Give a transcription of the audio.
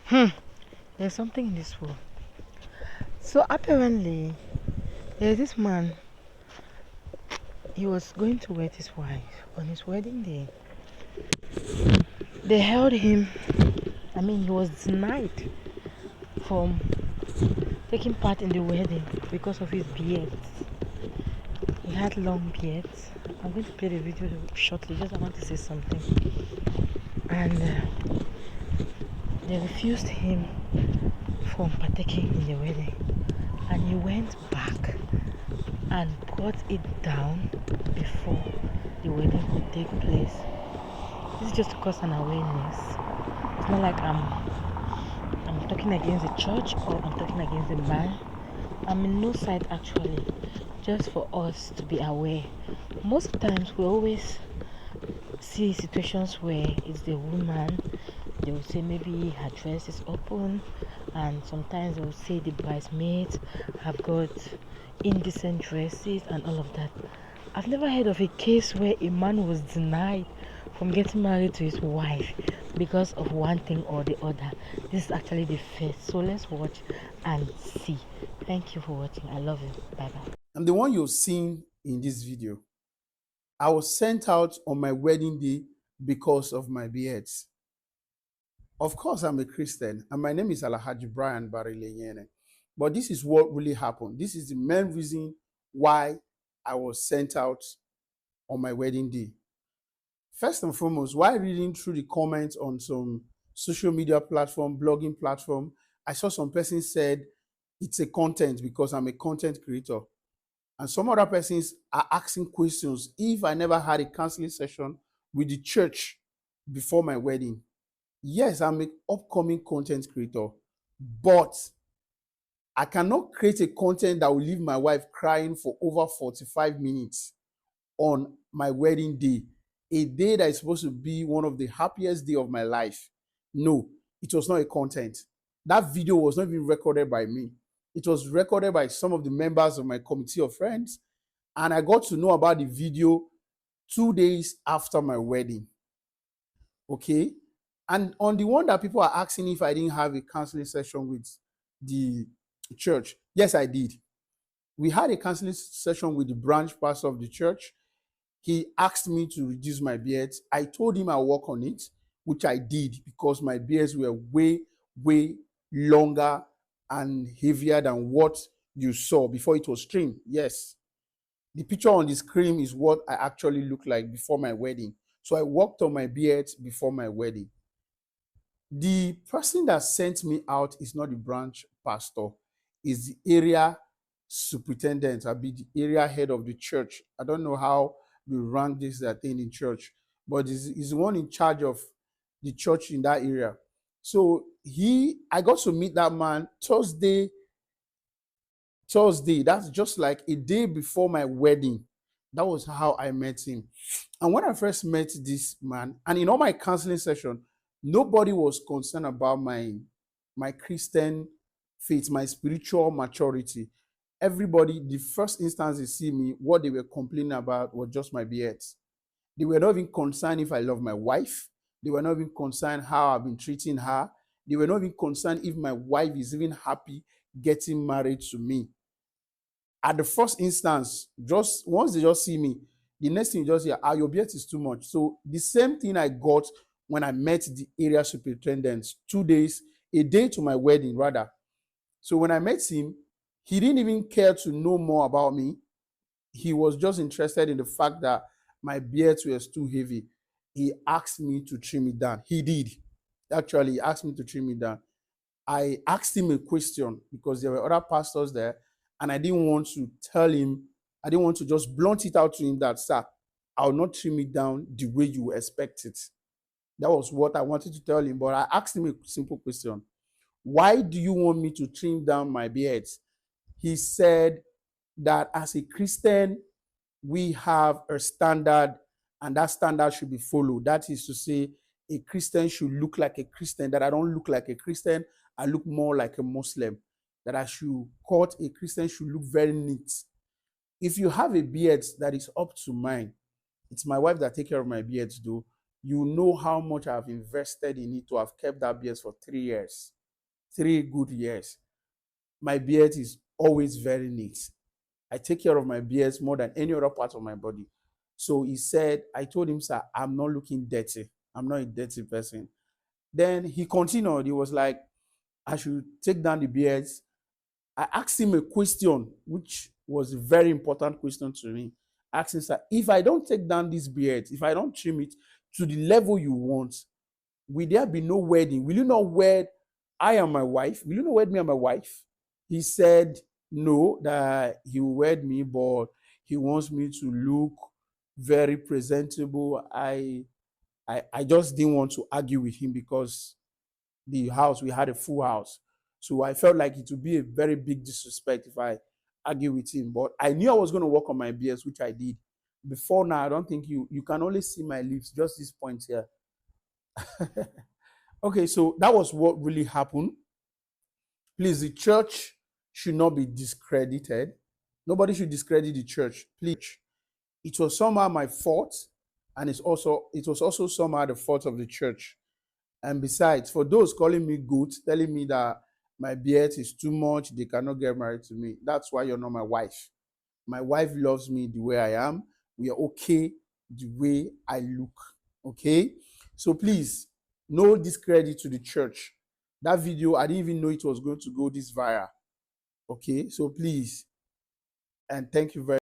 Hmm. There's something in this world. So apparently, there's this man. He was going to wed his wife on his wedding day. They held him. I mean, he was denied from taking part in the wedding because of his beard. He had long beards. I'm going to play the video shortly. Just I want to say something. And they refused him from partaking in the wedding. And he went back and brought it down before the wedding could take place. This is just to cause an awareness. It's not like I'm talking against the church or I'm talking against the man. I'm in no side actually. Just for us to be aware. Most times we always see situations where it's the woman. They will say maybe her dress is open, and sometimes they will say the bridesmaids have got indecent dresses and all of that. I've never heard of a case where a man was denied from getting married to his wife because of one thing or the other. This is actually the first. So let's watch and see. Thank you for watching. I love you. Bye bye. I'm the one you've seen in this video. I was sent out on my wedding day because of my beards. Of course, I'm a Christian, and my name is Alhaji Brian Barilenyene. But this is what really happened. This is the main reason why I was sent out on my wedding day. First and foremost, while reading through the comments on some social media platform, blogging platform, I saw some person said it's a content because I'm a content creator. And some other persons are asking questions if I never had a counseling session with the church before my wedding. Yes, I'm an upcoming content creator, but I cannot create a content that will leave my wife crying for over 45 minutes on my wedding day, a day that is supposed to be one of the happiest day of my life. No, it was not a content. That video was not even recorded by me. It was recorded by some of the members of my committee of friends, and I got to know about the video 2 days after my wedding. Okay. And on the one that people are asking if I didn't have a counseling session with the church, yes, I did. We had a counseling session with the branch pastor of the church. He asked me to reduce my beard. I told him I'll work on it, which I did because my beards were way, way longer and heavier than what you saw before it was trimmed. Yes. The picture on the screen is what I actually looked like before my wedding. So I worked on my beard before my wedding. The person that sent me out is not the branch pastor, is the area superintendent. I'll be the area head of the church. I don't know how we rank this thing in church, but he's the one in charge of the church in that area. So I got to meet that man Thursday. That's just like a day before my wedding. That was how I met him. And when I first met this man, and in all my counseling session, nobody was concerned about my Christian faith, my spiritual maturity. Everybody, the first instance they see me, what they were complaining about was just my beards. They were not even concerned if I love my wife. They were not even concerned how I've been treating her. They were not even concerned if my wife is even happy getting married to me. At the first instance, just once they just see me, the next thing you just hear, your beard is too much. So the same thing I got when I met the area superintendent 2 days, a day to my wedding, rather. So when I met him, he didn't even care to know more about me. He was just interested in the fact that my beard was too heavy. He asked me to trim it down. He did. Actually, he asked me to trim it down. I asked him a question because there were other pastors there, and I didn't want to tell him, I didn't want to just blunt it out to him that, sir, I'll not trim it down the way you expect it. That was what I wanted to tell him, but I asked him a simple question. Why do you want me to trim down my beard? He said that as a Christian, we have a standard, and that standard should be followed. That is to say, a Christian should look like a Christian, that I don't look like a Christian, I look more like a Muslim, that I should cut a Christian should look very neat. If you have a beard that is up to mine, it's my wife that take care of my beard though, you know how much I've invested in it to have kept that beard for 3 years. 3 good years. My beard is always very neat. I take care of my beard more than any other part of my body. So he said, I told him, sir, I'm not looking dirty. I'm not a dirty person. Then he continued. He was like, I should take down the beards. I asked him a question, which was a very important question to me. I asked him, sir, if I don't take down this beard, if I don't trim it to the level you want, will there be no wedding? Will you not wed I and my wife? Will you not wed me and my wife? He said no, that he will wed me, but he wants me to look very presentable. I just didn't want to argue with him because the house, we had a full house. So I felt like it would be a very big disrespect if I argue with him. But I knew I was going to work on my beards, which I did. Before now, I don't think you can only see my lips, just this point here. Okay, so that was what really happened. Please, the church should not be discredited. Nobody should discredit the church. Please. It was somehow my fault, and it was also somehow the fault of the church. And besides, for those calling me good, telling me that my beard is too much, they cannot get married to me. That's why you're not my wife. My wife loves me the way I am. We are okay the way I look. Okay? So please, no discredit to the church. That video, I didn't even know it was going to go this viral. Okay? So please, and thank you very